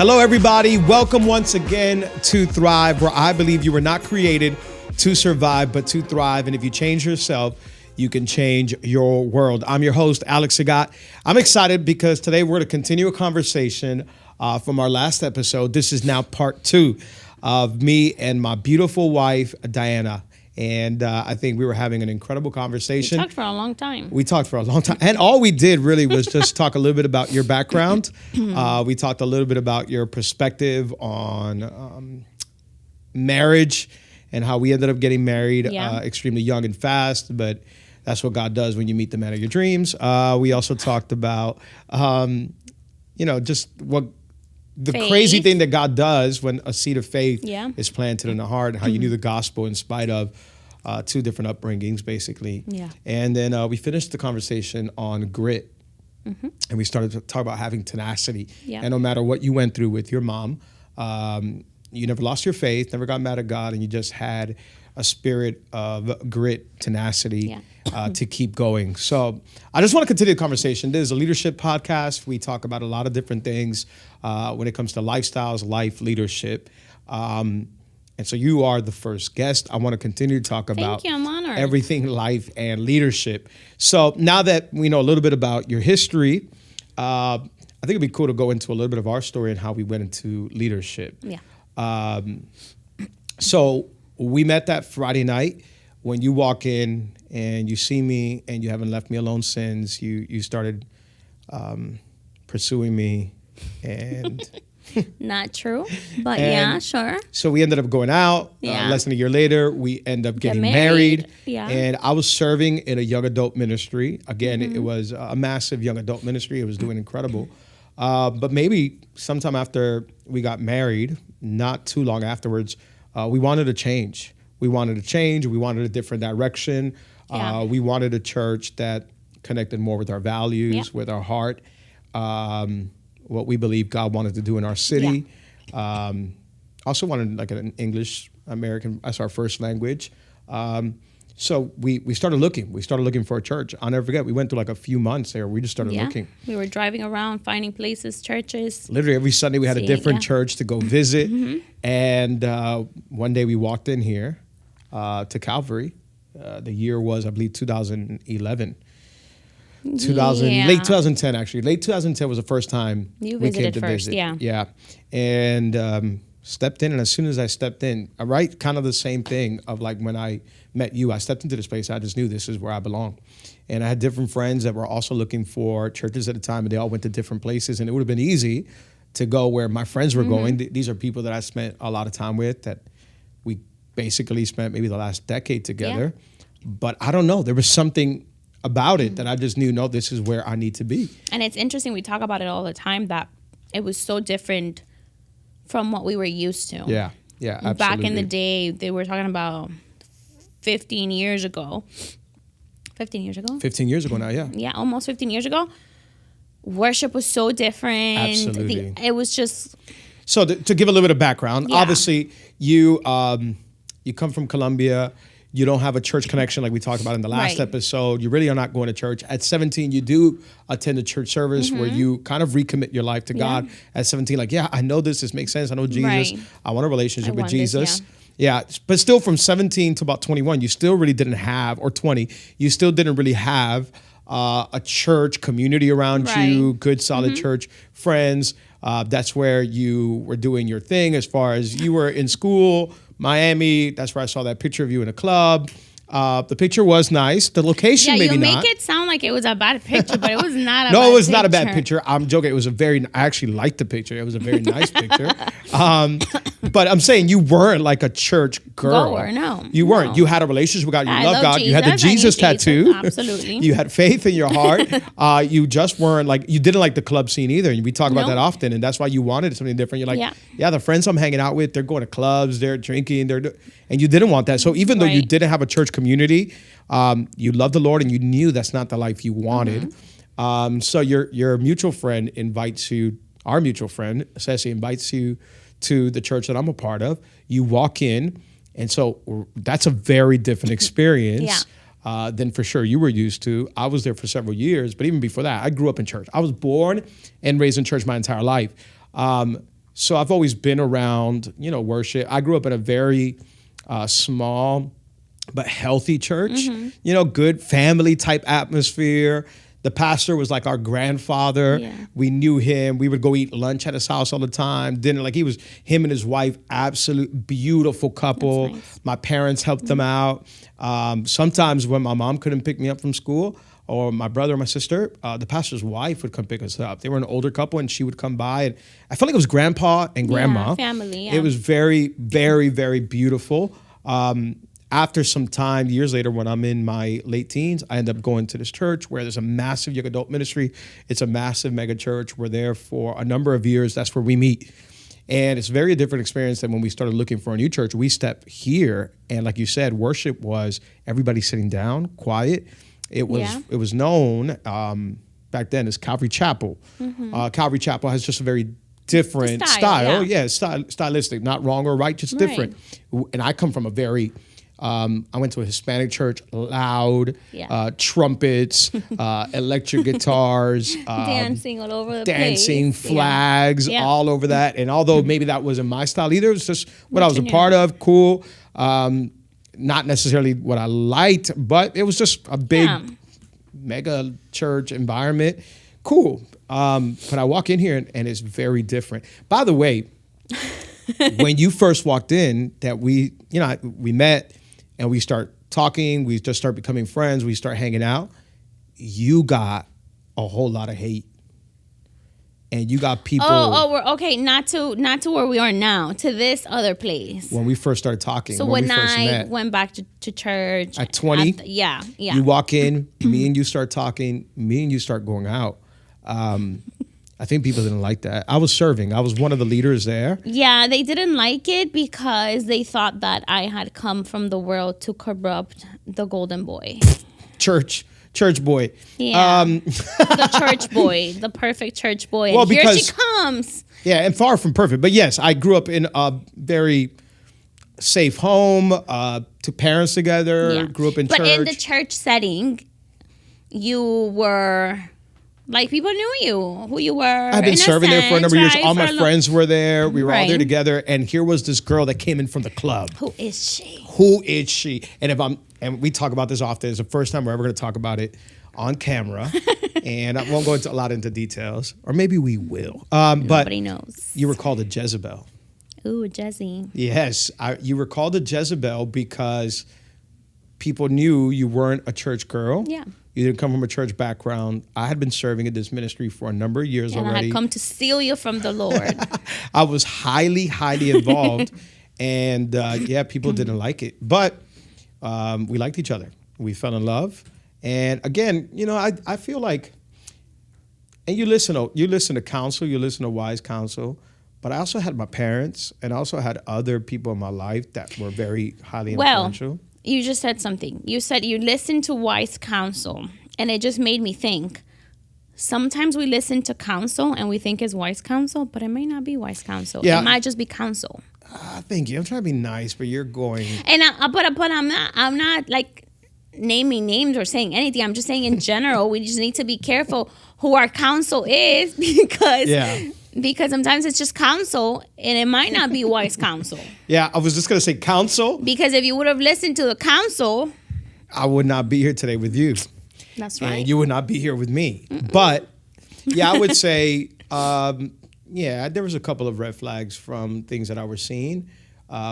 Hello, everybody. Welcome once again to Thrive, where I believe you were not created to survive, but to thrive. And if you change yourself, you can change your world. I'm your host, Alex Sagot. I'm excited because today we're going to continue a conversation from our last episode. This is now part 2 of me and my beautiful wife, Diana. And I think we were having an incredible conversation. We talked for a long time. We talked for a long time. And all we did really was just talk a little bit about your background. We talked a little bit about your perspective on marriage and how we ended up getting married extremely young and fast. But that's what God does when you meet the man of your dreams. We also talked about, just what the faith. Crazy thing that God does when a seed of faith is planted in the heart, and how you knew the gospel in spite of 2 different upbringings, basically. Yeah. And then we finished the conversation on grit. And we started to talk about having tenacity. Yeah. And no matter what you went through with your mom, you never lost your faith, never got mad at God, and you just had a spirit of grit, tenacity to keep going. So I just want to continue the conversation. This is a leadership podcast. We talk about a lot of different things when it comes to lifestyles, life, leadership. And so you are the first guest. I want to continue to talk about Thank you, I'm honored. everything life and leadership. So now that we know a little bit about your history, I think it'd be cool to go into a little bit of our story and how we went into leadership. Yeah. So we met that Friday night. When you walk in and you see me and you haven't left me alone since, you started pursuing me. And Not true, but yeah, sure. so we ended up going out. Yeah. Less than a year later, we end up getting Get married. married. Yeah. And I was serving in a young adult ministry. Again, it was a massive young adult ministry. It was doing incredible. But maybe sometime after we got married, not too long afterwards, we wanted to change. We wanted a different direction. Yeah. We wanted a church that connected more with our values, with our heart, what we believe God wanted to do in our city. Also wanted like an English American as our first language. So we started looking. We started looking for a church. I'll never forget. We went through like a few months there. We just started looking. We were driving around, finding places, churches. Literally every Sunday we had a different church to go visit. And one day we walked in here to Calvary. The year was, I believe, 2011. Late 2010, actually. Late 2010 was the first time You we came visited to first, visit. yeah. Yeah. And stepped in, and as soon as I stepped in, right, kind of the same thing of like when I met you, I stepped into this place, I just knew this is where I belong. And I had different friends that were also looking for churches at the time, and they all went to different places, and it would have been easy to go where my friends were going. These are people that I spent a lot of time with, that we basically spent maybe the last decade together. But I don't know, there was something about it that I just knew, no, this is where I need to be. And it's interesting, we talk about it all the time, that it was so different from what we were used to. Yeah, absolutely. Back in the day, they were talking about 15 years ago. 15 years ago? 15 years ago now, yeah. Yeah, almost 15 years ago. Worship was so different. Absolutely. It was just... So to give a little bit of background, obviously you come from Colombia. You don't have a church connection like we talked about in the last episode. You really are not going to church. At 17, you do attend a church service where you kind of recommit your life to God. At 17, like, I know this makes sense. I know Jesus. I want a relationship with Jesus. But still from 17 to about 21, you still really didn't have, or 20, you still didn't really have a church community around you, good, solid church friends. That's where you were doing your thing as far as you were in school. Miami, that's where I saw that picture of you in a club. The picture was nice. The location, maybe not. Yeah, you make it sound like it was a bad picture, but it was not a bad picture. No, it was not a bad picture. I'm joking. It was I actually liked the picture. It was a very nice picture. But I'm saying you weren't like a church girl. Goer, no. You weren't. You had a relationship with God. You loved God. Jesus. You had the Jesus tattoo. Absolutely. You had faith in your heart. You just weren't like, you didn't like the club scene either. And we talk about that often. And that's why you wanted something different. You're like, the friends I'm hanging out with, they're going to clubs, they're drinking, and you didn't want that. So even though you didn't have a church community, you loved the Lord and you knew that's not the life you wanted. So your mutual friend invites you, our mutual friend, Ceci, invites you to the church that I'm a part of. You walk in, and so that's a very different experience than for sure you were used to. I was there for several years, but even before that, I grew up in church. I was born and raised in church my entire life. So I've always been around, worship. I grew up in a very small but healthy church, good family type atmosphere. The pastor was like our grandfather. Yeah. We knew him. We would go eat lunch at his house all the time. Dinner, like him and his wife, absolute beautiful couple. Nice. My parents helped them out. Sometimes when my mom couldn't pick me up from school, or my brother or my sister, the pastor's wife would come pick us up. They were an older couple, and she would come by. And I felt like it was grandpa and grandma. Yeah, family, yeah. It was very, very, very beautiful. After some time, years later, when I'm in my late teens, I end up going to this church where there's a massive young adult ministry. It's a massive mega church. We're there for a number of years. That's where we meet. And it's a very different experience than when we started looking for a new church. We stepped here, and like you said, worship was everybody sitting down, quiet. It was known back then as Calvary Chapel. Calvary Chapel has just a very different style. Yeah, stylistic, not wrong or right, just different. And I come from a very I went to a Hispanic church, loud, trumpets, electric guitars, dancing all over the place. Dancing, flags, all over that. And although maybe that wasn't my style either, it was just what I was a part of, cool. Not necessarily what I liked, but it was just a big mega church environment. Cool. But I walk in here and it's very different. By the way, when you first walked in, that we met and we start talking, we just start becoming friends, we start hanging out, you got a whole lot of hate. And you got people. We're okay. Not to where we are now. To this other place. When we first started talking. So when I went back to church at 20, you walk in, me and you start talking, me and you start going out. I think people didn't like that. I was serving. I was one of the leaders there. Yeah, they didn't like it because they thought that I had come from the world to corrupt the golden boy. Church boy. Yeah. The church boy, the perfect church boy. And here she comes. Yeah, and far from perfect. But yes, I grew up in a very safe home, two parents together, grew up in church. But in the church setting, you were... like, people knew you, who you were. I've been serving there for a number of years. All my friends were there. We were all there together. And here was this girl that came in from the club. Who is she? And we talk about this often. It's the first time we're ever going to talk about it on camera. And I won't go into a lot into details. Or maybe we will. Nobody knows. You were called a Jezebel. Ooh, Jezzy. Yes. You were called a Jezebel because people knew you weren't a church girl. Yeah. You didn't come from a church background. I had been serving in this ministry for a number of years already. And I had come to steal you from the Lord. I was highly, highly involved. And people didn't like it. But we liked each other. We fell in love. And again, I feel like, and you listen to counsel, you listen to wise counsel. But I also had my parents, and I also had other people in my life that were very highly influential. You just said something. You said you listen to wise counsel, and it just made me think. Sometimes we listen to counsel and we think it's wise counsel, but it may not be wise counsel. Yeah. It might just be counsel. Thank you. I'm trying to be nice, but you're going. And but I'm not like naming names or saying anything. I'm just saying in general, we just need to be careful who our counsel is because sometimes it's just counsel and it might not be wise counsel. Yeah, I was just going to say counsel. Because if you would have listened to the counsel, I would not be here today with you. That's right. And you would not be here with me. Mm-mm. But I would say, there was a couple of red flags from things that I was seeing,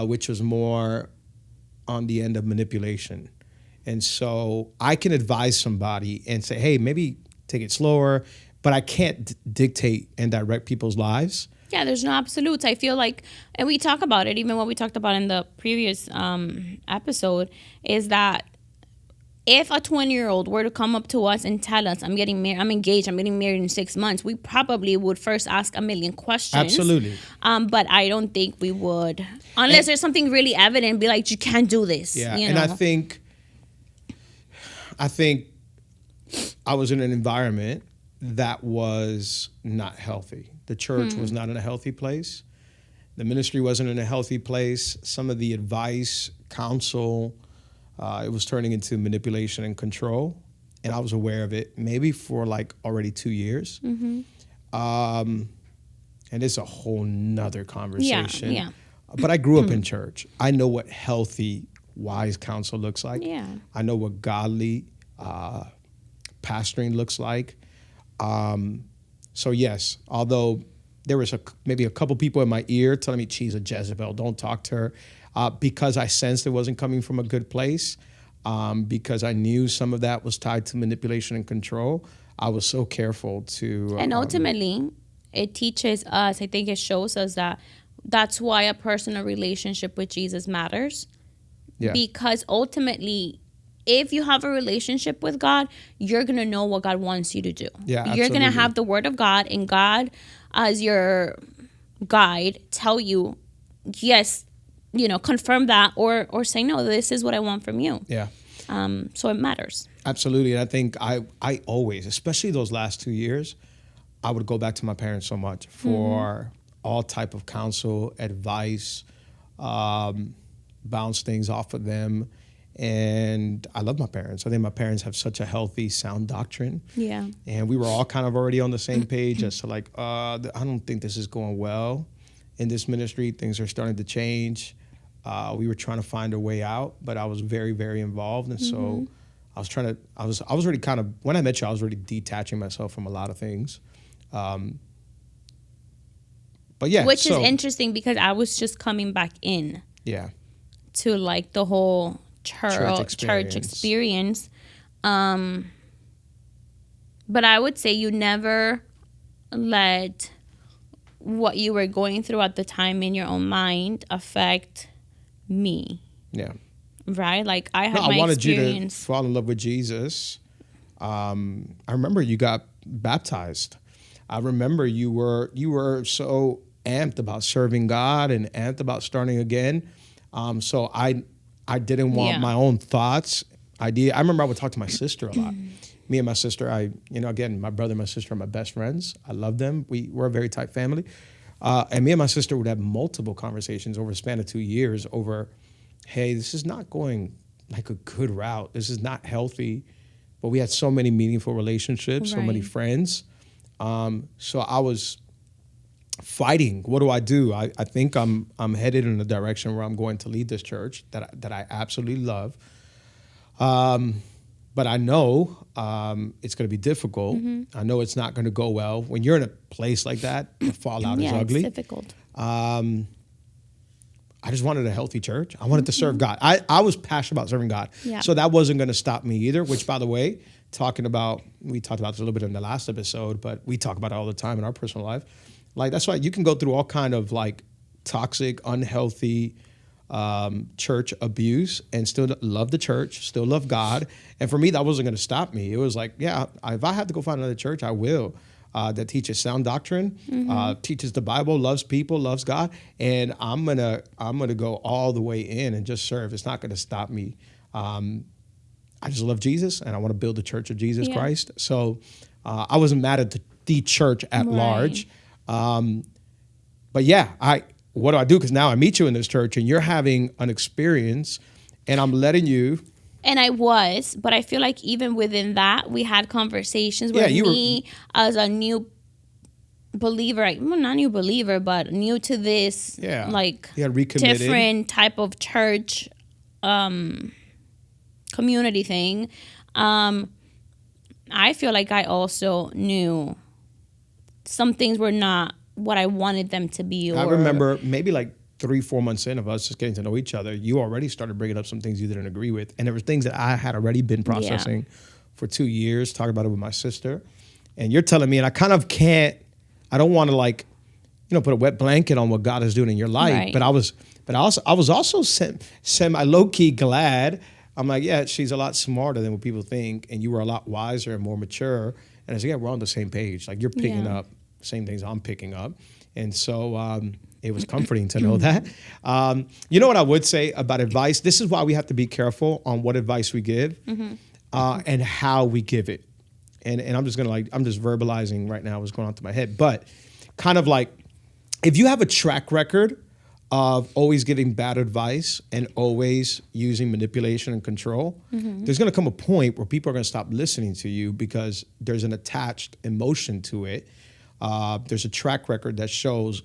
which was more on the end of manipulation. And so I can advise somebody and say, hey, maybe take it slower. But I can't dictate and direct people's lives. Yeah, there's no absolutes. I feel like, and we talk about it, even what we talked about in the previous episode, is that if a 20-year-old were to come up to us and tell us, I'm engaged, I'm getting married in 6 months, we probably would first ask a million questions. Absolutely. But I don't think we would, unless there's something really evident, be like, you can't do this. Yeah, and I think I was in an environment that was not healthy. The church was not in a healthy place. The ministry wasn't in a healthy place. Some of the advice, counsel, it was turning into manipulation and control. And I was aware of it maybe for like already 2 years. Mm-hmm. and it's a whole nother conversation. Yeah. But I grew up in church. I know what healthy, wise counsel looks like. Yeah. I know what godly pastoring looks like. So yes, although there was maybe a couple people in my ear telling me, she's a Jezebel, don't talk to her, because I sensed it wasn't coming from a good place, because I knew some of that was tied to manipulation and control. I was so careful to... And ultimately, it teaches us, I think it shows us that that's why a personal relationship with Jesus matters. Yeah. Because ultimately, if you have a relationship with God, you're going to know what God wants you to do. Yeah, you're going to absolutely. have the word of God, and God as your guide tell you, yes, confirm that, or say, no, this is what I want from you. Yeah. So it matters. Absolutely. And I think I always, especially those last 2 years, I would go back to my parents so much for all type of counsel, advice, bounce things off of them. And I love my parents. I think my parents have such a healthy, sound doctrine. Yeah. And we were all kind of already on the same page as to like, I don't think this is going well in this ministry. Things are starting to change. We were trying to find a way out, but I was very, very involved. And so I was already kind of, when I met you, I was already detaching myself from a lot of things. But yeah. Which is interesting because I was just coming back in. Yeah. To like the whole church experience. But I would say you never let what you were going through at the time in your own mind affect me. Yeah. Right? Like I had my wanted experience. You to fall in love with Jesus. I remember you got baptized. I remember you were so amped about serving God and amped about starting again. So I didn't want my own thoughts, idea. I remember I would talk to my sister a lot. Me and my sister, again, my brother and my sister are my best friends. I love them. We're a very tight family. And me and my sister would have multiple conversations over a span of 2 years over, hey, this is not going like a good route. This is not healthy. But we had so many meaningful relationships, so many friends. So I was fighting. What do? I think I'm headed in a direction where I'm going to lead this church that I absolutely love. But I know it's going to be difficult. I know it's not going to go well. When you're in a place like that, the fallout is ugly. It's difficult. I just wanted a healthy church. I wanted to serve God. I was passionate about serving God. Yeah. So that wasn't going to stop me either, which, by the way, we talked about this a little bit in the last episode, but we talk about it all the time in our personal life. Like, that's why you can go through all kind of like toxic, unhealthy church abuse and still love the church, still love God. And for me, that wasn't going to stop me. It was like, yeah, if I have to go find another church, I will. That teaches sound doctrine, teaches the Bible, loves people, loves God, and I'm gonna go all the way in and just serve. It's not gonna stop me. I just love Jesus, and I want to build the Church of Jesus Christ. So I wasn't mad at the church at large. But yeah, what do I do? Because now I meet you in this church, and you're having an experience, and I'm letting you. And I was, but I feel like even within that, we had conversations where as a new believer, not new believer, but new to this, different type of church community thing, I feel like I also knew some things were not what I wanted them to be. I remember maybe like 3-4 months in of us just getting to know each other, you already started bringing up some things you didn't agree with. And there were things that I had already been processing for 2 years, talking about it with my sister. And you're telling me, and I kind of I don't want to put a wet blanket on what God is doing in your life. Right. But I was also semi low-key glad. I'm like, yeah, she's a lot smarter than what people think. And you were a lot wiser and more mature. And I said, yeah, we're on the same page. Like, you're picking up the same things I'm picking up. And so, it was comforting to know that. You know what I would say about advice? This is why we have to be careful on what advice we give and how we give it. And I'm just I'm just verbalizing right now what's going on through my head. But kind of like, if you have a track record of always giving bad advice and always using manipulation and control, there's going to come a point where people are going to stop listening to you because there's an attached emotion to it. There's a track record that shows,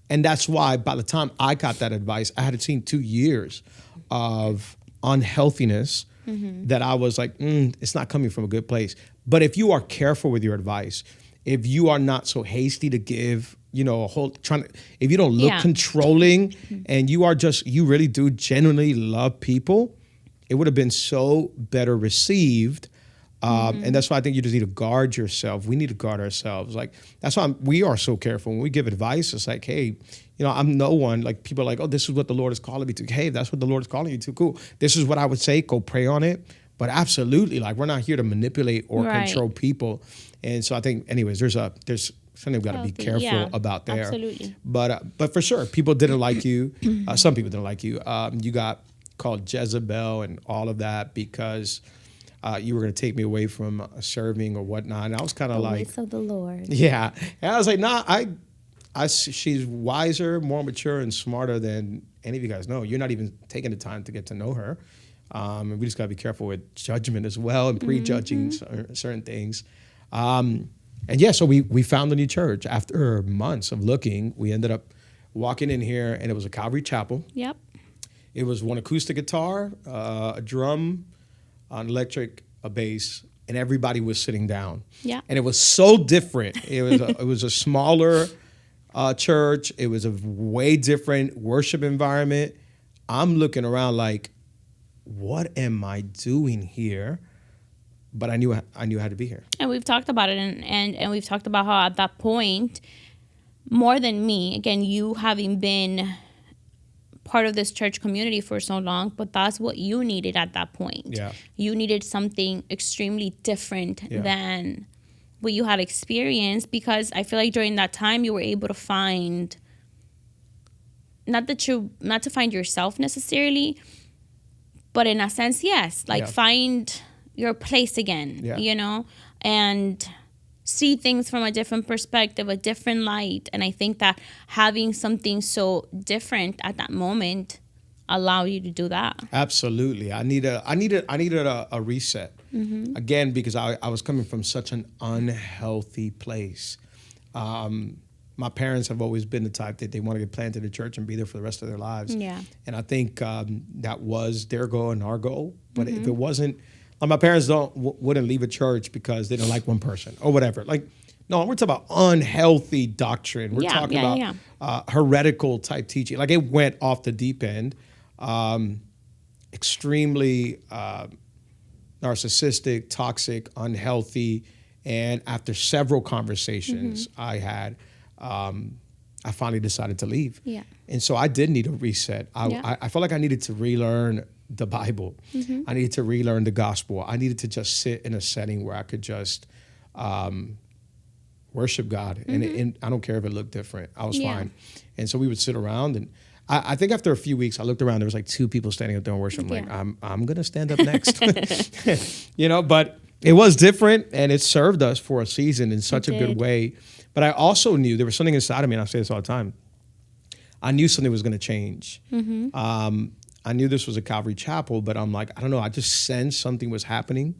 and that's why by the time I got that advice, I had seen 2 years of unhealthiness that I was like, it's not coming from a good place. But if you are careful with your advice, if you are not so hasty to give, if you don't look controlling and you really do genuinely love people, it would have been so better received. And that's why I think you just need to guard yourself. We need to guard ourselves. Like, that's why we are so careful. When we give advice, it's like, hey, I'm no one. Like, people are like, oh, this is what the Lord is calling me to. Hey, that's what the Lord is calling you to. Cool. This is what I would say. Go pray on it. But absolutely, like, we're not here to manipulate or control people. And so I think, anyways, there's something we've got to be careful about there. Absolutely. But for sure, people didn't like you. Some people didn't like you. You got called Jezebel and all of that because you were going to take me away from serving or whatnot. And I was kind of like, voice of the Lord. Yeah. And I was like, nah, she's wiser, more mature, and smarter than any of you guys know. You're not even taking the time to get to know her. And we just got to be careful with judgment as well and prejudging certain things. And yeah, so we found a new church. After months of looking, we ended up walking in here, and it was a Calvary Chapel. Yep. It was one acoustic guitar, a drum, an electric, a bass, and everybody was sitting down. Yeah. And it was so different. It was a smaller church. It was a way different worship environment. I'm looking around like, what am I doing here? But I knew I had to be here. And we've talked about it, and we've talked about how at that point, more than me, again, you having been part of this church community for so long, but that's what you needed at that point. Yeah. You needed something extremely different than what you had experienced, because I feel like during that time you were able to find, not to find yourself necessarily, but in a sense, yes, like find your place again, and see things from a different perspective, a different light. And I think that having something so different at that moment allow you to do that. Absolutely. I needed a reset. Again, because I was coming from such an unhealthy place. My parents have always been the type that they want to get planted in church and be there for the rest of their lives. Yeah. And I think that was their goal and our goal. But if it wasn't, like, my parents wouldn't leave a church because they didn't like one person or whatever. Like, no, we're talking about unhealthy doctrine. We're talking about heretical type teaching. Like, it went off the deep end. Extremely narcissistic, toxic, unhealthy. And after several conversations I had, I finally decided to leave. Yeah. And so I did need a reset. I felt like I needed to relearn the Bible. I needed to relearn the gospel. I needed to just sit in a setting where I could just worship God. And I don't care if it looked different. I was fine. And so we would sit around, and I think after a few weeks, I looked around, there was like 2 people standing up there and worship. I'm like, I'm going to stand up next. But it was different, and it served us for a season in such a good way. But I also knew there was something inside of me, and I say this all the time. I knew something was going to change. I knew this was a Calvary Chapel, but I'm like, I don't know. I just sensed something was happening,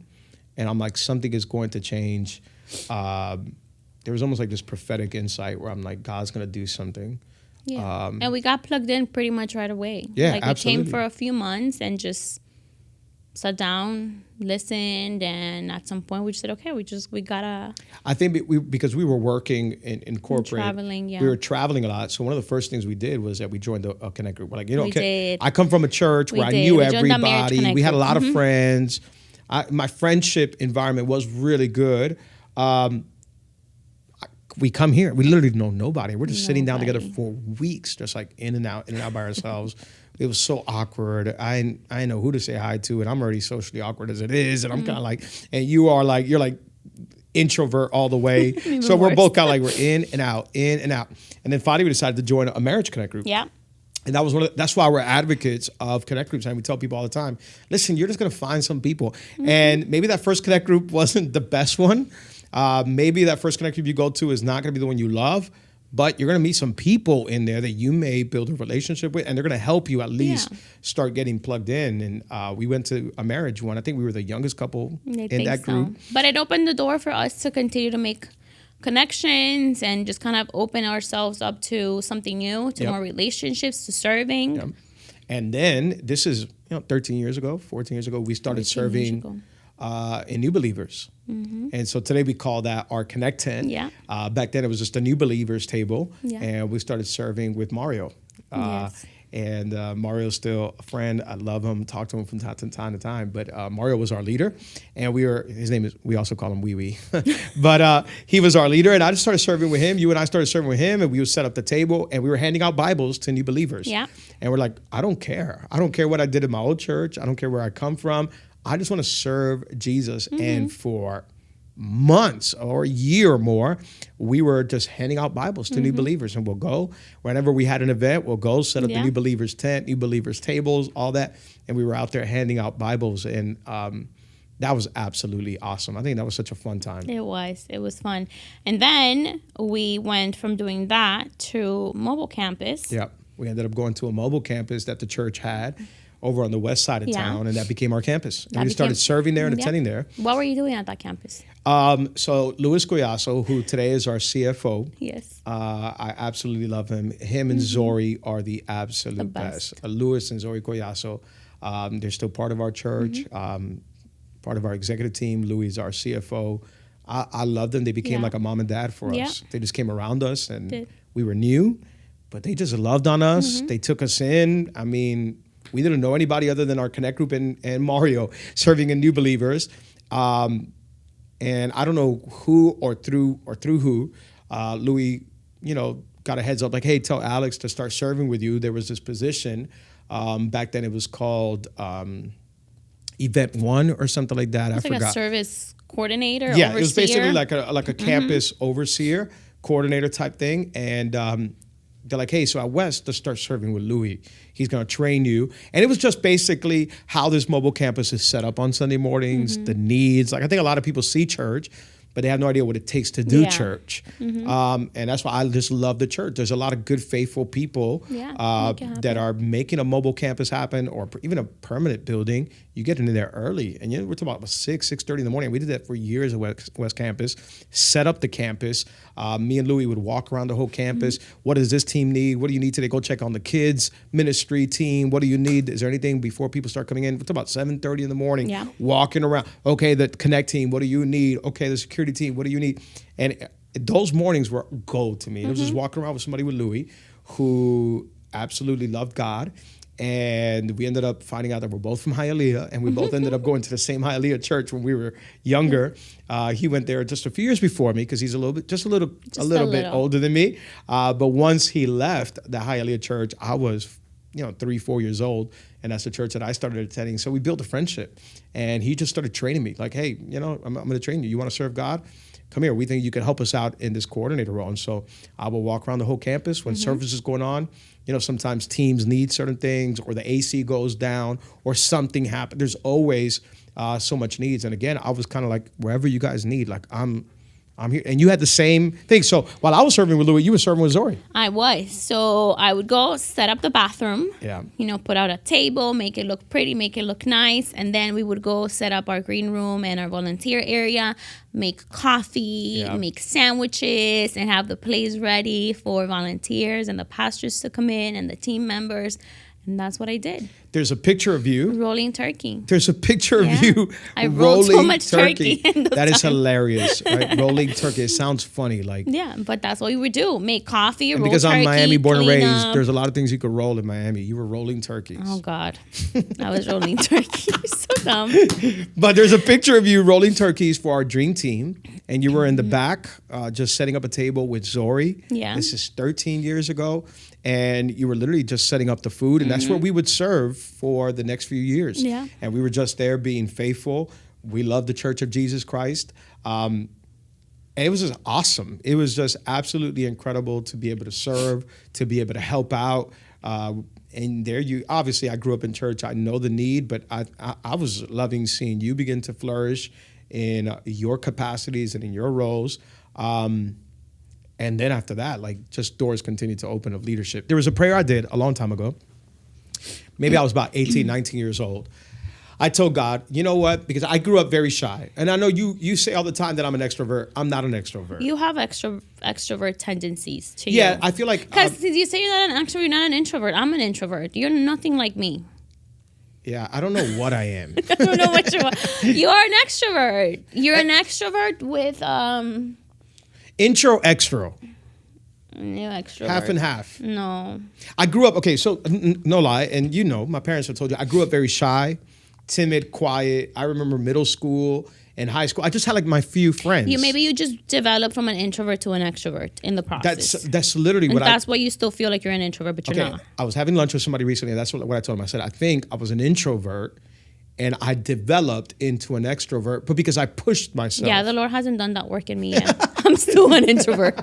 and I'm like, something is going to change. There was almost like this prophetic insight where I'm like, God's going to do something. Yeah. And we got plugged in pretty much right away. Yeah, like, absolutely. We came for a few months and just sat down, listened, and at some point we just said, okay, we gotta. I think because we were working in corporate, traveling, we were traveling a lot. So one of the first things we did was that we joined a Connect group. We're like, we did. I come from a church where I knew everybody. We had a lot of friends. My friendship environment was really good. We come here, we literally know nobody. We're just sitting down together for weeks, just like in and out by ourselves. It was so awkward. I didn't know who to say hi to, and I'm already socially awkward as it is. And I'm kind of like, and you're like introvert all the way. So we're both kind of like, we're in and out. And then finally we decided to join a marriage Connect group. Yeah. And that's why we're advocates of Connect groups. And we tell people all the time, listen, you're just going to find some people. And maybe that first Connect group wasn't the best one. Maybe that first Connect group you go to is not going to be the one you love, but you're going to meet some people in there that you may build a relationship with, and they're going to help you at least start getting plugged in. And we went to a marriage one. I think we were the youngest couple in that group. But it opened the door for us to continue to make connections and just kind of open ourselves up to something new, to more relationships, to serving. Yep. And then this is 13 years ago, 14 years ago, we started serving in New Believers. And so today we call that our Connect Tent. Yeah. Back then it was just a New Believers table. Yeah. And we started serving with Mario. Yes. And Mario's still a friend. I love him, talk to him from time to time. But Mario was our leader. And we also call him Wee Wee. But he was our leader. And I just started serving with him. You and I started serving with him. And we would set up the table. And we were handing out Bibles to New Believers. Yeah. And we're like, I don't care. I don't care what I did in my old church. I don't care where I come from. I just want to serve Jesus. And for months or a year or more, we were just handing out Bibles to New Believers. And we'll go whenever we had an event, we'll go set up the New Believers tent, New Believers tables, all that. And we were out there handing out Bibles. And that was absolutely awesome. I think that was such a fun time. It was fun. And then we went from doing that to mobile campus. Yeah. We ended up going to a mobile campus that the church had over on the west side of town, and that became our campus. And we started serving there and attending there. What were you doing at that campus? So Luis Collazo, who today is our CFO, Yes. I absolutely love him. Him and Zori are the absolute best. Luis and Zori Collazo, they're still part of our church, part of our executive team. Louis is our CFO. I love them. They became like a mom and dad for us. They just came around us, and we were new, but they just loved on us. They took us in. I mean, we didn't know anybody other than our Connect group and Mario serving in New Believers. And I don't know who or through who, Louis, got a heads up like, hey, tell Alex to start serving with you. There was this position. Back then it was called Event One or something like that. I forgot. Like a service coordinator, yeah, overseer. It was basically like a campus overseer, coordinator type thing. And they're like, hey, so at West, let's start serving with Louis. He's going to train you. And it was just basically how this mobile campus is set up on Sunday mornings, the needs. Like, I think a lot of people see church, but they have no idea what it takes to do church. And that's why I just love the church. There's a lot of good, faithful people that are making a mobile campus happen, or even a permanent building. You get into there early. And we're talking about 6:30 in the morning. We did that for years at West Campus, set up the campus. Me and Louis would walk around the whole campus. What does this team need? What do you need today? Go check on the kids ministry team. What do you need? Is there anything before people start coming in? We're talking about 7:30 in the morning, walking around. Okay, the Connect team, what do you need? Okay, the security team, what do you need? And those mornings were gold to me. It was just walking around with somebody with Louis who absolutely loved God. And we ended up finding out that we're both from Hialeah, and we both ended up going to the same Hialeah church when we were younger. He went there just a few years before me because he's a little bit older than me. But once he left the Hialeah church, I was 3-4 years old, and that's the church that I started attending. So we built a friendship, and he just started training me like, hey, I'm going to train you. You want to serve God? Come here. We think you can help us out in this coordinator role. And so I will walk around the whole campus when service is going on. Sometimes teams need certain things, or the AC goes down, or something happens. There's always so much needs. And again, I was kind of like, wherever you guys need, like I'm here. And you had the same thing. So while I was serving with Louis, you were serving with Zori. I was. So I would go set up the bathroom. Yeah. Put out a table, make it look pretty, make it look nice. And then we would go set up our green room and our volunteer area, make coffee, make sandwiches, and have the place ready for volunteers and the pastors to come in and the team members. And that's what I did. There's a picture of you. Rolling turkey. There's a picture of you I rolled so much turkey. That is time. hilarious, right? Rolling turkey. It sounds funny. But that's what we would do. Make coffee, and roll because turkey, I'm Miami born and raised, up. there's a lot of things you could roll in Miami. You were rolling turkeys. Oh, God. I was rolling turkey. You're so dumb. But there's a picture of you rolling turkeys for our dream team. And you were in the back just setting up a table with Zori. Yeah. This is 13 years ago. And you were literally just setting up the food. And that's what we would serve for the next few years. Yeah. And we were just there being faithful. We loved the Church of Jesus Christ. And it was just awesome. It was just absolutely incredible to be able to serve, to be able to help out. And there obviously I grew up in church. I know the need, but I was loving seeing you begin to flourish in your capacities and in your roles. And then after that, just doors continued to open of leadership. There was a prayer I did a long time ago. Maybe I was about 18, 19 years old. I told God, you know what? Because I grew up very shy, and I know you say all the time that I'm an extrovert. I'm not an extrovert. You have extrovert tendencies to you. Yeah, I feel like Because you say you're not an extrovert, you're not an introvert. I'm an introvert. You're nothing like me. yeah, I don't know what I am. I don't know what you are. You are an extrovert. You're an extrovert with Intro, extro, new extrovert. half and half. No. I grew up, okay, so no lie, and you know, my parents have told you, I grew up very shy, timid, quiet. I remember middle school and high school. I just had like my few friends. Maybe you just developed from an introvert to an extrovert in the process. That's literally and what that's why you still feel like you're an introvert, but you're not. I was having lunch with somebody recently, and that's what I told him. I said, I think I was an introvert, and I developed into an extrovert, but because I pushed myself. Yeah, the Lord hasn't done that work in me yet. I'm still an introvert.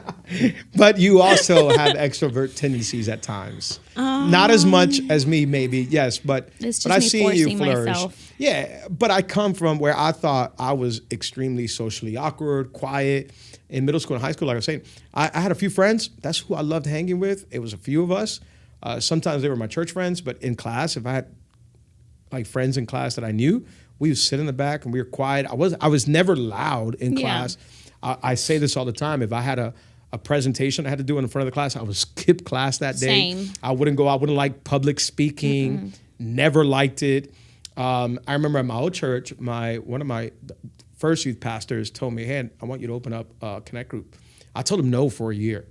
But you also have extrovert tendencies at times. Not as much as me, maybe, yes, but I've seen you flourish. Myself. Yeah, but I come from where I thought I was extremely socially awkward, quiet. In middle school and high school, like I was saying, I had a few friends. That's who I loved hanging with. It was a few of us. Sometimes they were my church friends, but in class, if I had like friends in class that I knew, we would sit in the back and we were quiet. I was never loud in class. I say this all the time. If I had a presentation I had to do in front of the class, I would skip class that day. Same. I wouldn't go. I wouldn't like public speaking. Never liked it. I remember at my old church, one of my first youth pastors told me, "Hey, I want you to open up a Connect group." I told him no for a year.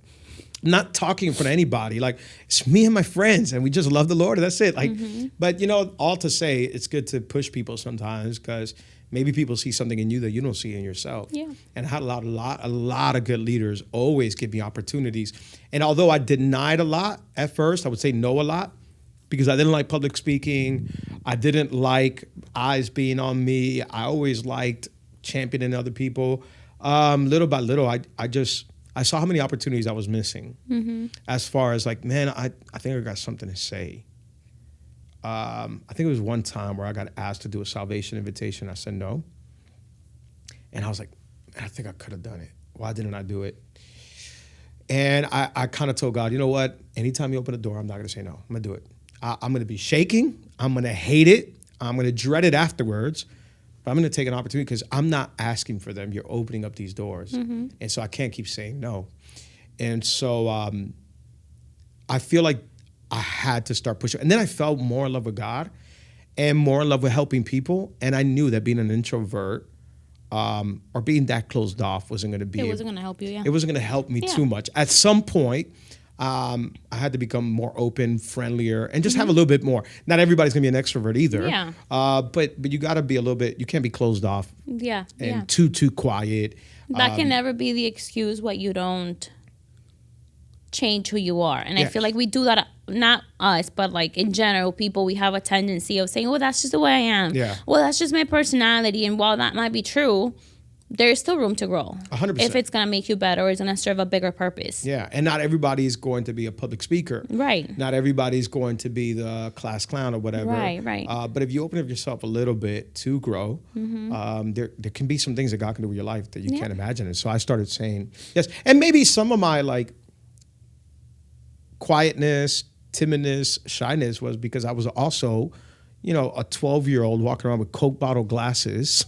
Not talking in front of anybody. Like, it's me and my friends, and we just love the Lord, and that's it. Like, but you know, all to say, it's good to push people sometimes because maybe people see something in you that you don't see in yourself. Yeah. And I had a lot of good leaders always give me opportunities. And although I denied a lot at first, I would say no a lot because I didn't like public speaking. I didn't like eyes being on me. I always liked championing other people. Little by little, I saw how many opportunities I was missing as far as like, man, I think I got something to say. I think it was one time where I got asked to do a salvation invitation. I said no. And I was like, man, I think I could have done it. Why didn't I do it? And I kind of told God, you know what? Anytime you open a door, I'm not going to say no. I'm going to do it. I'm going to be shaking. I'm going to hate it. I'm going to dread it afterwards. But I'm going to take an opportunity because I'm not asking for them. You're opening up these doors. And so I can't keep saying no. And so I feel like I had to start pushing. And then I fell more in love with God and more in love with helping people. And I knew that being an introvert or being that closed off wasn't going to be. It wasn't going to help you, yeah. It wasn't going to help me too much. At some point, I had to become more open, friendlier, and just have a little bit more. Not everybody's gonna be an extrovert either. Yeah. But you got to be a little bit. You can't be closed off. Yeah. And too quiet. That can never be the excuse why you don't change who you are. And I feel like we do that. Not us, but like in general, people, we have a tendency of saying, "Well, that's just the way I am." Yeah. Well, that's just my personality. And while that might be true, there's still room to grow. 100%. If it's going to make you better or it's going to serve a bigger purpose. Yeah, and not everybody is going to be a public speaker. Right. Not everybody's going to be the class clown or whatever. Right. But if you open up yourself a little bit to grow, there can be some things that God can do with your life that you can't imagine. And so I started saying yes. And maybe some of my like quietness, timidness, shyness was because I was also, you know, a 12-year-old walking around with Coke bottle glasses,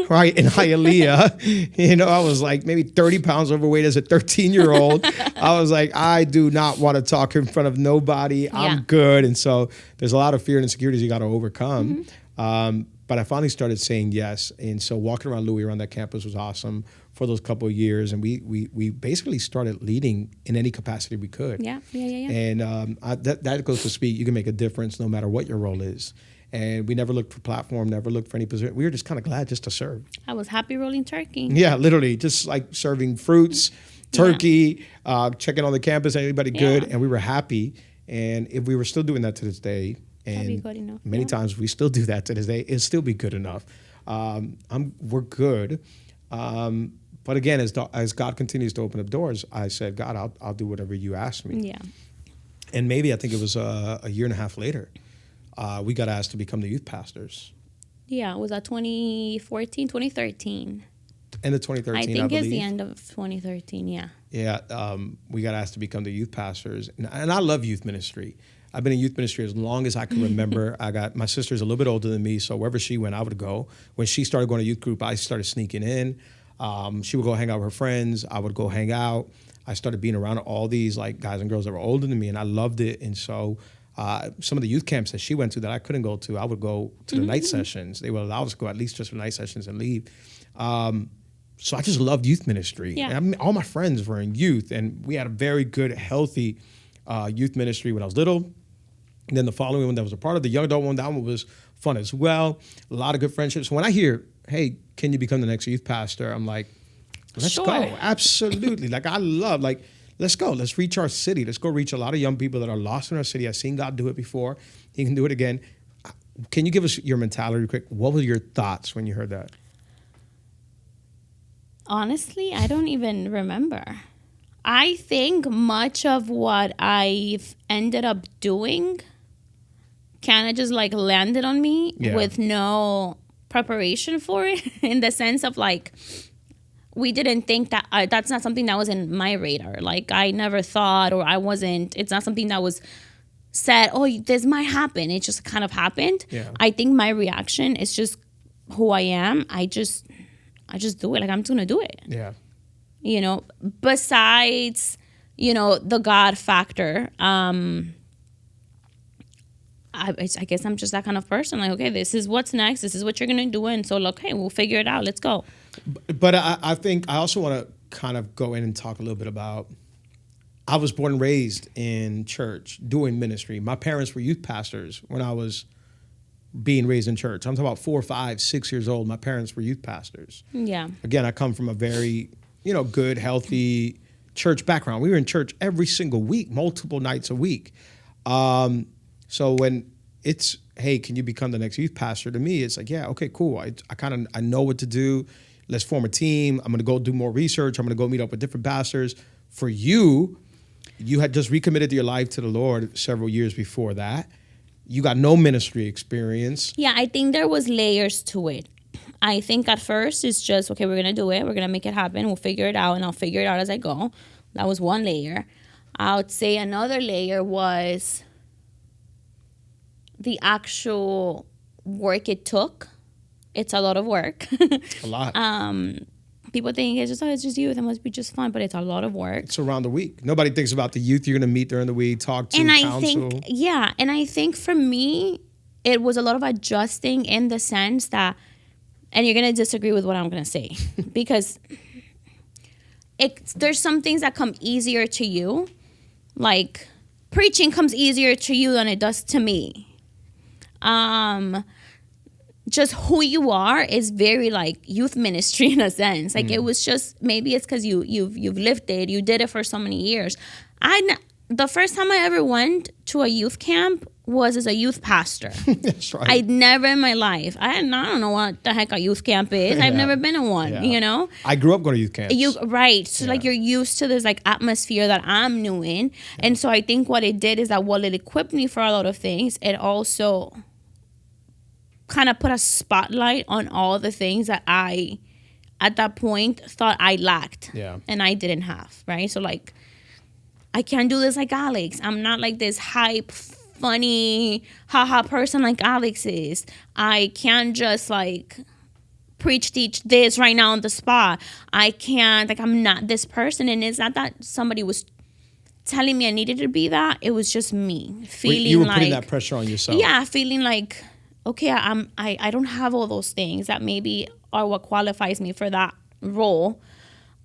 right, in Hialeah. You know, I was like maybe 30 pounds overweight as a 13-year-old. I was like, I do not want to talk in front of nobody. I'm good. And so there's a lot of fear and insecurities you got to overcome. But I finally started saying yes. And so walking around Louis around that campus was awesome for those couple of years. And we basically started leading in any capacity we could. Yeah. And that goes to speak. You can make a difference no matter what your role is. And we never looked for platform, never looked for any position. We were just kind of glad just to serve. I was happy rolling turkey. Yeah, literally. Just like serving fruits, turkey, checking on the campus, anybody good. And we were happy. And if we were still doing that to this day, and good enough. Many times we still do that to this day. It'll still be good enough. We're good. But again, as God continues to open up doors, I said, God, I'll do whatever you ask me. Yeah. And maybe I think it was a year and a half later, we got asked to become the youth pastors. Yeah, was that 2014, 2013? End of 2013, I believe. I think it's the end of 2013, yeah. Yeah, we got asked to become the youth pastors. And I love youth ministry. I've been in youth ministry as long as I can remember. My sister's a little bit older than me, so wherever she went, I would go. When she started going to youth group, I started sneaking in. She would go hang out with her friends. I would go hang out. I started being around all these like guys and girls that were older than me, and I loved it. And so some of the youth camps that she went to that I couldn't go to, I would go to the night sessions. They would allow us to go at least just for night sessions and leave. So I just loved youth ministry. Yeah. And all my friends were in youth, and we had a very good, healthy youth ministry when I was little. And then the following one that was a part of the young adult one, that one was fun as well. A lot of good friendships. When I hear, hey, can you become the next youth pastor? I'm like, let's go. Absolutely. Like, I love, like, let's go. Let's reach our city. Let's go reach a lot of young people that are lost in our city. I've seen God do it before. He can do it again. Can you give us your mentality quick? What were your thoughts when you heard that? Honestly, I don't even remember. I think much of what I've ended up doing kind of just like landed on me with no preparation for it, in the sense of like, we didn't think that that's not something that was in my radar. Like, I never thought, or it's not something that was said, oh, this might happen. It just kind of happened. Yeah. I think my reaction is just who I am. I just do it. Like, I'm just going to do it. Yeah. You know, besides, you know, the God factor, I guess I'm just that kind of person. Like, okay, this is what's next. This is what you're going to do. And so, okay, we'll figure it out. Let's go. But I think I also want to kind of go in and talk a little bit about, I was born and raised in church, doing ministry. My parents were youth pastors when I was being raised in church. I'm talking about 4, 5, 6 years old. My parents were youth pastors. Yeah. Again, I come from a very, good, healthy church background. We were in church every single week, multiple nights a week. So when it's, hey, can you become the next youth pastor? To me, it's like, yeah, okay, cool. I know what to do. Let's form a team. I'm going to go do more research. I'm going to go meet up with different pastors. For you, you had just recommitted your life to the Lord several years before that. You got no ministry experience. Yeah, I think there was layers to it. I think at first it's just, okay, we're going to do it. We're going to make it happen. We'll figure it out, and I'll figure it out as I go. That was one layer. I would say another layer was the actual work it took. It's a lot of work. A lot. People think it's just youth. It must be just fun, but it's a lot of work. It's around the week. Nobody thinks about the youth you're going to meet during the week, talk to, counsel. And I think for me, it was a lot of adjusting, in the sense that, and you're going to disagree with what I'm going to say, because there's some things that come easier to you. Like, preaching comes easier to you than it does to me. Just who you are is very like youth ministry in a sense. Like, it was just, maybe it's because you've lived it, you did it for so many years. The first time I ever went to a youth camp was as a youth pastor. That's right. I'd never in my life. I don't know what the heck a youth camp is. I've never been in one. Yeah. I grew up going to youth camps. So like, you're used to this like atmosphere that I'm new in, and so I think what it did is that while it equipped me for a lot of things, it also kind of put a spotlight on all the things that I, at that point, thought I lacked. Yeah. And I didn't have, right? So like, I can't do this like Alex. I'm not like this hype, funny, haha person like Alex is. I can't just like teach this right now on the spot. I can't, like, I'm not this person. And it's not that somebody was telling me I needed to be that. It was just me feeling like, you were putting that pressure on yourself. Yeah, feeling like, okay, I don't have all those things that maybe are what qualifies me for that role.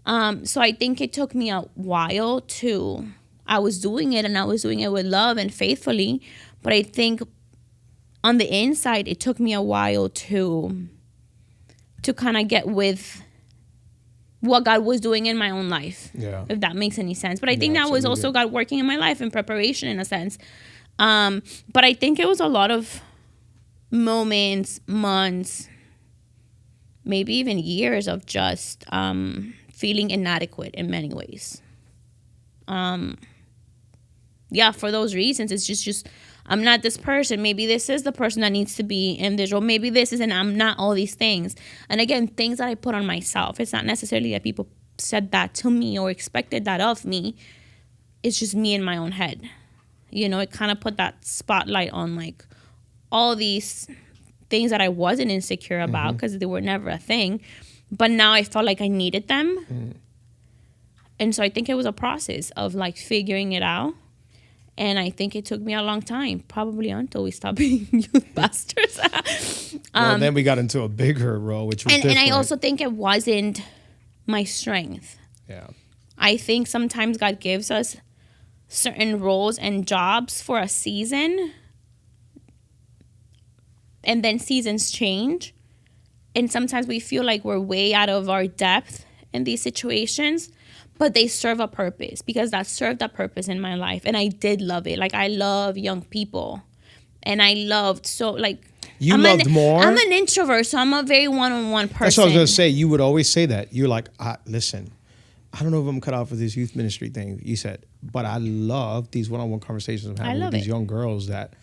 So I think it took me a while I was doing it, and I was doing it with love and faithfully. But I think on the inside, it took me a while to kind of get with what God was doing in my own life. Yeah. If that makes any sense. But I think that was also God working in my life in preparation, in a sense. But I think it was a lot of moments, months, maybe even years of just feeling inadequate in many ways. For those reasons, it's just I'm not this person. Maybe this is the person that needs to be in this role. Maybe this is, and I'm not all these things. And again, things that I put on myself. It's not necessarily that people said that to me or expected that of me. It's just me in my own head. You know, it kind of put that spotlight on like all these things that I wasn't insecure about because they were never a thing. But now I felt like I needed them. And so I think it was a process of like figuring it out. And I think it took me a long time, probably until we stopped being youth pastors. Well, then we got into a bigger role, which was different. And I also think it wasn't my strength. Yeah. I think sometimes God gives us certain roles and jobs for a season, and then seasons change. And sometimes we feel like we're way out of our depth in these situations, but they serve a purpose, because that served a purpose in my life. And I did love it. Like, I love young people. And I loved, so like, I'm an introvert, so I'm a very one-on-one person. That's what I was going to say. You would always say that. You're like, listen, I don't know if I'm cut off for this youth ministry thing, you said, but I love these one-on-one conversations I'm having with these young girls that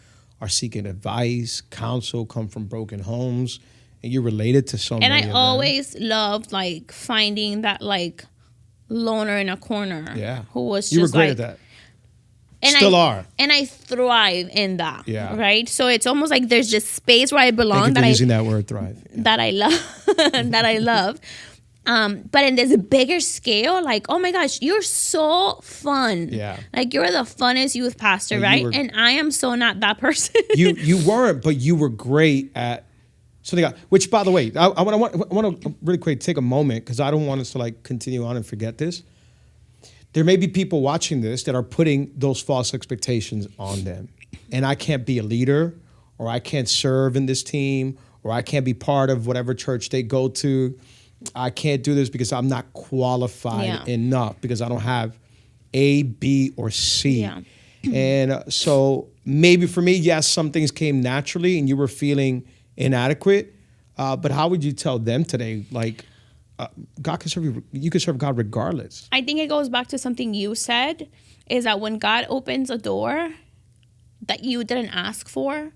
are seeking advice, counsel, come from broken homes, and you're related to so many of them. And I always loved, like, finding that, like, loner in a corner. Yeah. Who was just, you were great like, at that. And Still are. And I thrive in that. Yeah. Right? So it's almost like there's just space where I belong. Thank you for using that word, thrive. Yeah. That I love. That I love. But in this bigger scale, like, oh my gosh, you're so fun. Yeah. Like, you're the funnest youth pastor, right? And I am so not that person. you weren't, but you were great at something else. Which, by the way, I want to really quick take a moment, because I don't want us to like continue on and forget this. There may be people watching this that are putting those false expectations on them. And I can't be a leader, or I can't serve in this team, or I can't be part of whatever church they go to. I can't do this because I'm not qualified enough, because I don't have A, B, or C. Yeah. And so maybe for me, yes, some things came naturally and you were feeling inadequate. But how would you tell them today, like, God can serve you, you can serve God regardless? I think it goes back to something you said, is that when God opens a door that you didn't ask for,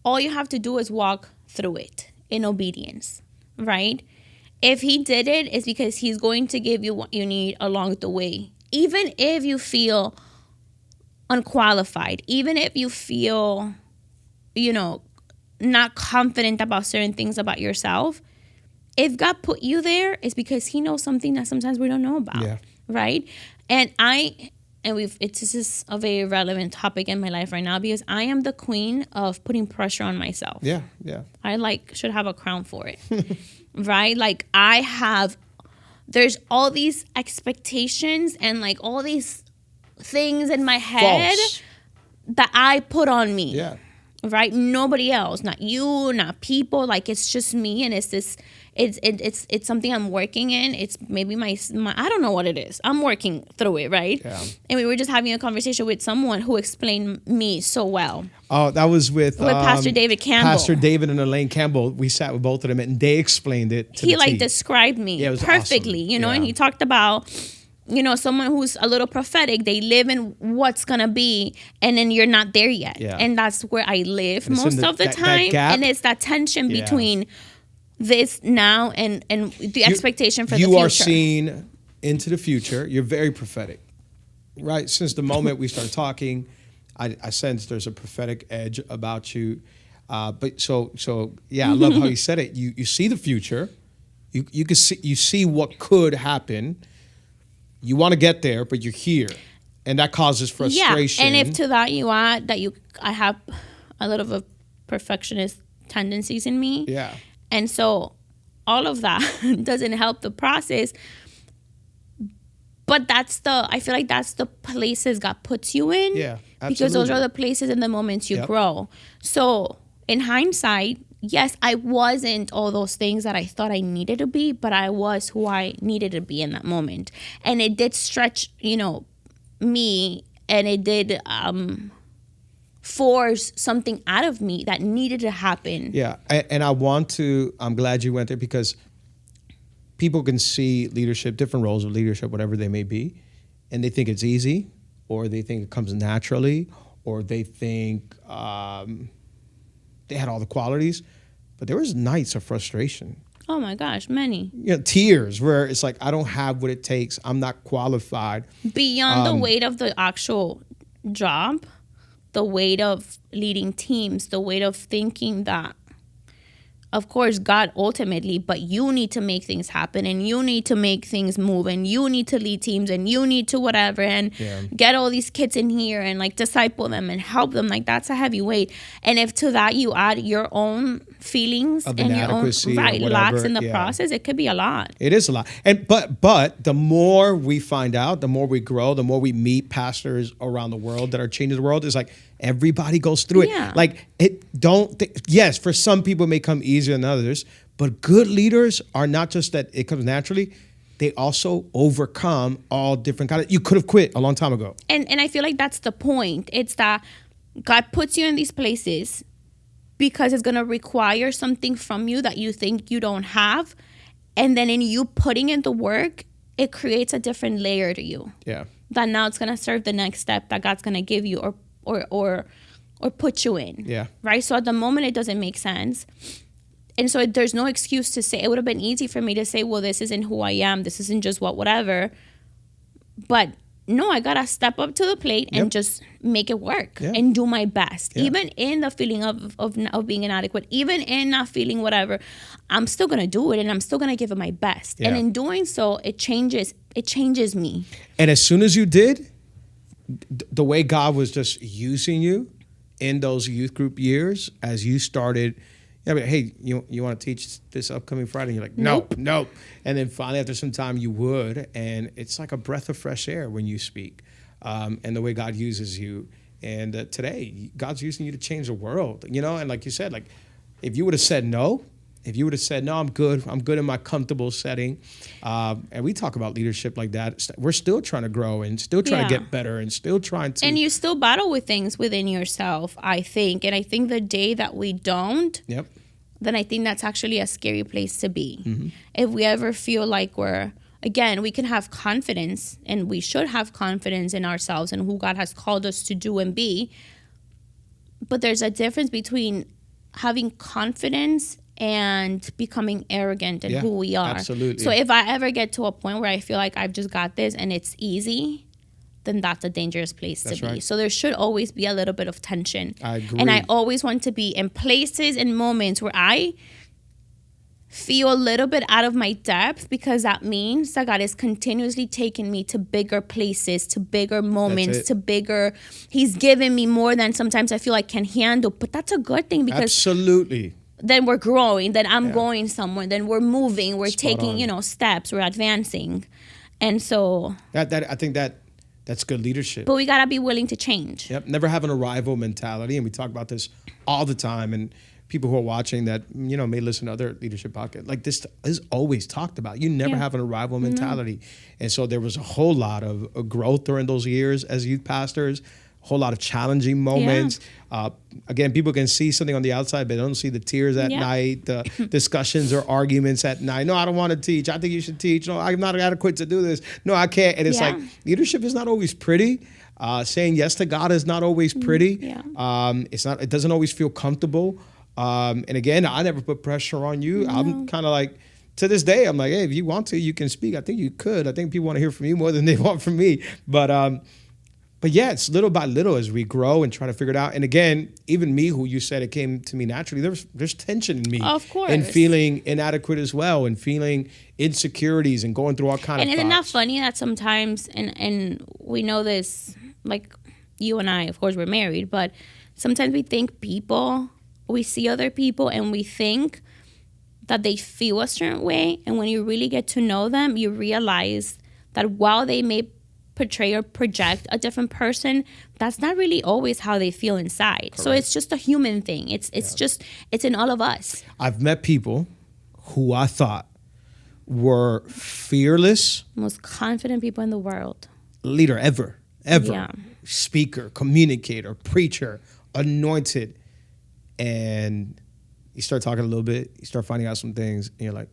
all you have to do is walk through it in obedience, right? If he did it, it's because he's going to give you what you need along the way. Even if you feel unqualified, even if you feel, not confident about certain things about yourself, if God put you there, it's because he knows something that sometimes we don't know about, right? And this is a very relevant topic in my life right now, because I am the queen of putting pressure on myself. Yeah. I should have a crown for it, right? Like, there's all these expectations and like all these things in my head that I put on me. Yeah. Right? Nobody else, not you, not people. Like, it's just me, and it's something I'm working in. It's maybe my I don't know what it is. I'm working through it, right? Yeah. And we were just having a conversation with someone who explained me so well. Oh, that was with Pastor David Campbell. Pastor David and Elaine Campbell. We sat with both of them, and they explained it to He the T. described me perfectly, awesome. And he talked about, someone who's a little prophetic. They live in what's going to be, and then you're not there yet. Yeah. And that's where I live most of the that time. gap. And it's that tension between this now and the expectation for the future. You are seeing into the future. You're very prophetic, right? Since the moment we started talking, I sense there's a prophetic edge about you. But so I love how you said it. You see the future. You see what could happen. You want to get there, but you're here, and that causes frustration. Yeah, and if to that you add that I have a little of a perfectionist tendencies in me. Yeah. And so all of that doesn't help the process. But I feel like that's the places God puts you in. Yeah, absolutely. Because those are the places and the moments you grow. So in hindsight, yes, I wasn't all those things that I thought I needed to be, but I was who I needed to be in that moment. And it did stretch, me, and it did force something out of me that needed to happen. Yeah, and I'm glad you went there, because people can see leadership, different roles of leadership, whatever they may be, and they think it's easy, or they think it comes naturally, or they think they had all the qualities. But there was nights of frustration. Oh my gosh, many. Tears where it's like, I don't have what it takes. I'm not qualified. Beyond the weight of the actual job, the weight of leading teams, the weight of thinking that, of course, God ultimately, but you need to make things happen and you need to make things move and you need to lead teams and you need to whatever and get all these kids in here and like disciple them and help them. Like that's a heavy weight. And if to that you add your own feelings of and your own lacks in the process, it could be a lot. It is a lot. And but the more we find out, the more we grow, the more we meet pastors around the world that are changing the world, is like everybody goes through it. Yeah. Like yes, for some people it may come easier than others, but good leaders are not just that it comes naturally. They also overcome all different kinds of, you could have quit a long time ago. And I feel like that's the point. It's that God puts you in these places because it's going to require something from you that you think you don't have. And then in you putting in the work, it creates a different layer to you. Yeah. That now it's going to serve the next step that God's going to give you or put you in. Yeah. Right? So at the moment, it doesn't make sense. And so there's no excuse to say, it would have been easy for me to say, well, this isn't who I am. This isn't just whatever. But no, I got to step up to the plate and just make it work and do my best. Even in the feeling of being inadequate, even in not feeling whatever, I'm still going to do it and I'm still going to give it my best. And in doing so, it changes me. And as soon as you did, the way God was just using you in those youth group years, as you started, hey, you want to teach this upcoming Friday? And you're like, nope. And then finally, after some time, you would. And it's like a breath of fresh air when you speak, and the way God uses you. And today, God's using you to change the world, And like you said, like if you would have said no, I'm good in my comfortable setting. And we talk about leadership like that. We're still trying to grow and still trying to get better and still trying to. And you still battle with things within yourself, I think. And I think the day that we don't, then I think that's actually a scary place to be. Mm-hmm. If we ever feel like we can have confidence, and we should have confidence in ourselves and who God has called us to do and be. But there's a difference between having confidence and becoming arrogant in who we are. Absolutely. So if I ever get to a point where I feel like I've just got this and it's easy, then that's a dangerous place to be. Right. So there should always be a little bit of tension. I agree. And I always want to be in places and moments where I feel a little bit out of my depth, because that means that God is continuously taking me to bigger places, to bigger moments, to bigger. He's giving me more than sometimes I feel I can handle. But that's a good thing, because absolutely. Then we're growing, then I'm going somewhere, then we're moving, we're taking, steps, we're advancing. And so I think that's good leadership. But we got to be willing to change. Yep, never have an arrival mentality, and we talk about this all the time, and people who are watching that, may listen to other leadership podcasts, like this is always talked about. You never have an arrival mentality. And so there was a whole lot of growth during those years as youth pastors, a whole lot of challenging moments. Again, people can see something on the outside, but they don't see the tears at night, the discussions or arguments at night. No, I don't want to teach. I think you should teach. No, I'm not adequate to do this. No, I can't. And it's like, leadership is not always pretty. Saying yes to God is not always pretty. It doesn't always feel comfortable. And again, I never put pressure on you. No. I'm kind of like, to this day, I'm like, hey, if you want to, you can speak. I think you could. I think people want to hear from you more than they want from me. But yeah, it's little by little as we grow and try to figure it out. And again, even me, who you said it came to me naturally, there's tension in me. Of course. And feeling inadequate as well, and feeling insecurities and going through all kinds of thoughts. And isn't that funny that sometimes, and we know this, like you and I, of course, we're married, but sometimes we see other people and we think that they feel a certain way. And when you really get to know them, you realize that while they may portray or project a different person, that's not really always how they feel inside. Correct. So it's just a human thing. It's in all of us. I've met people who I thought were fearless. Most confident people in the world. Leader ever. Yeah. Speaker, communicator, preacher, anointed. And you start talking a little bit, you start finding out some things, and you're like,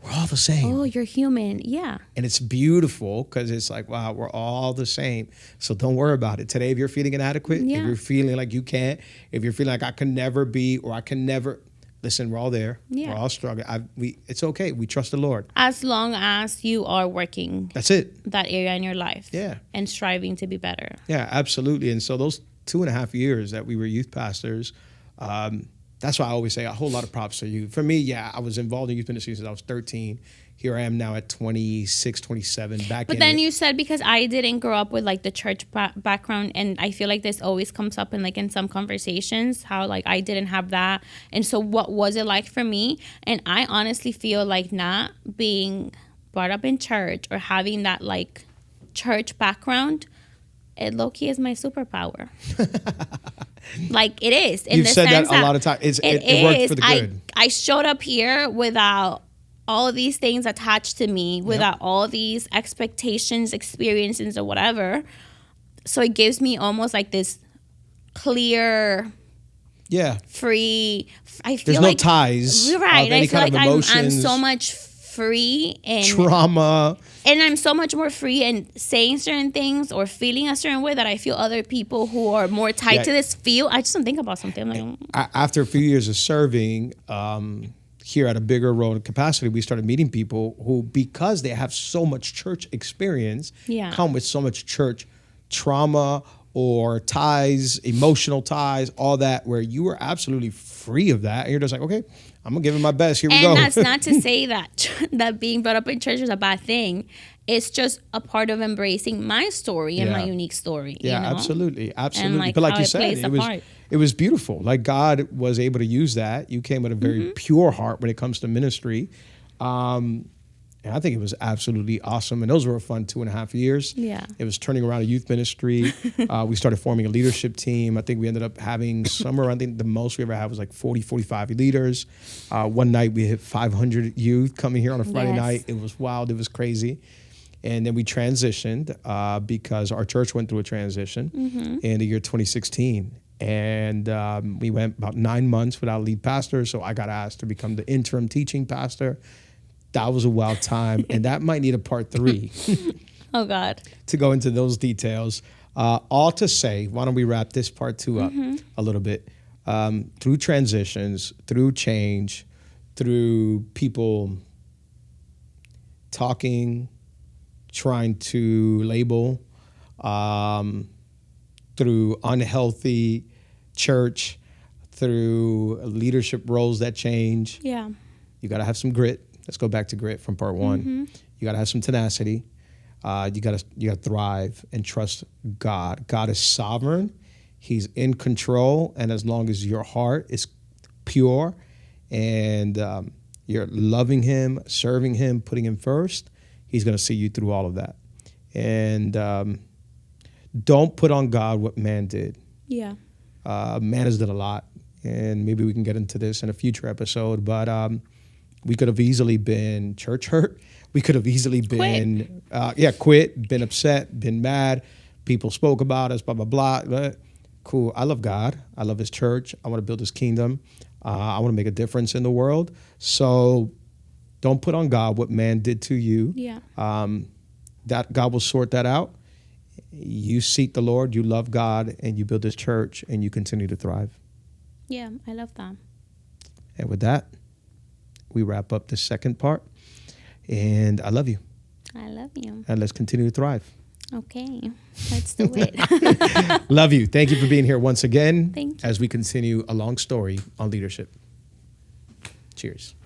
we're all the same. Oh, you're human. Yeah. And it's beautiful, because it's like, wow, we're all the same. So don't worry about it. Today, if you're feeling inadequate, if you're feeling like you can't, if you're feeling like I can never be, or I can never, listen, we're all there. Yeah. We're all struggling. It's okay. We trust the Lord. As long as you are working That's it. that area in your life. Yeah. And striving to be better. Yeah, absolutely. And so those 2.5 years that we were youth pastors, that's why I always say a whole lot of props to you. For me, yeah, I was involved in youth ministry since I was 13. Here I am now at 26, 27, back But in then it. you said, because I didn't grow up with like the church background, and I feel like this always comes up in like in some conversations, how like I didn't have that. And so what was it like for me? And I honestly feel like not being brought up in church or having that like church background, it low-key is my superpower. Like it is. You've said that a lot of times. It worked for the good. I showed up here without all of these things attached to me, without all these expectations, experiences, or whatever. So it gives me almost like this clear, free. I feel there's like no ties. Right. Of any I feel kind like of emotions, I'm so much free and trauma. And I'm so much more free in saying certain things or feeling a certain way that I feel other people who are more tied to this feel. I just don't think about something. I'm like, after a few years of serving here at a bigger role and capacity, we started meeting people who, because they have so much church experience, come with so much church trauma or ties, emotional ties, all that, where you were absolutely free of that. And you're just like, okay, I'm going to give it my best. Here we go. And that's not to say that that being brought up in church is a bad thing. It's just a part of embracing my story and my unique story. Yeah, you know? Absolutely. Like but like you said, it was beautiful. Like God was able to use that. You came with a very pure heart when it comes to ministry. And I think it was absolutely awesome. And those were a fun 2.5 years. Yeah. It was turning around a youth ministry. We started forming a leadership team. I think we ended up having somewhere, I think the most we ever had was like 40, 45 leaders. One night we hit 500 youth coming here on a Friday night. It was wild. It was crazy. And then we transitioned because our church went through a transition in the year 2016. And we went about 9 months without a lead pastor. So I got asked to become the interim teaching pastor. That was a wild time. And that might need a part 3. Oh, God. To go into those details. All to say, why don't we wrap this part 2 up a little bit? Through transitions, through change, through people talking, trying to label, through unhealthy church, through leadership roles that change. Yeah. You got to have some grit. Let's go back to grit from part 1. You got to have some tenacity. You got to thrive and trust God. God is sovereign. He's in control. And as long as your heart is pure and you're loving him, serving him, putting him first, he's going to see you through all of that. And don't put on God what man did. Yeah. Man has done a lot. And maybe we can get into this in a future episode. But we could have easily been church hurt. We could have easily been, quit, been upset, been mad. People spoke about us, blah, blah, blah. But cool. I love God. I love his church. I want to build his kingdom. I want to make a difference in the world. So don't put on God what man did to you. Yeah. That God will sort that out. You seek the Lord, you love God, and you build this church, and you continue to thrive. Yeah, I love that. And with that, we wrap up the second part. And I love you. I love you. And let's continue to thrive. Okay, let's do it. Love you. Thank you for being here once again. Thank you. As we continue a long story on leadership. Cheers.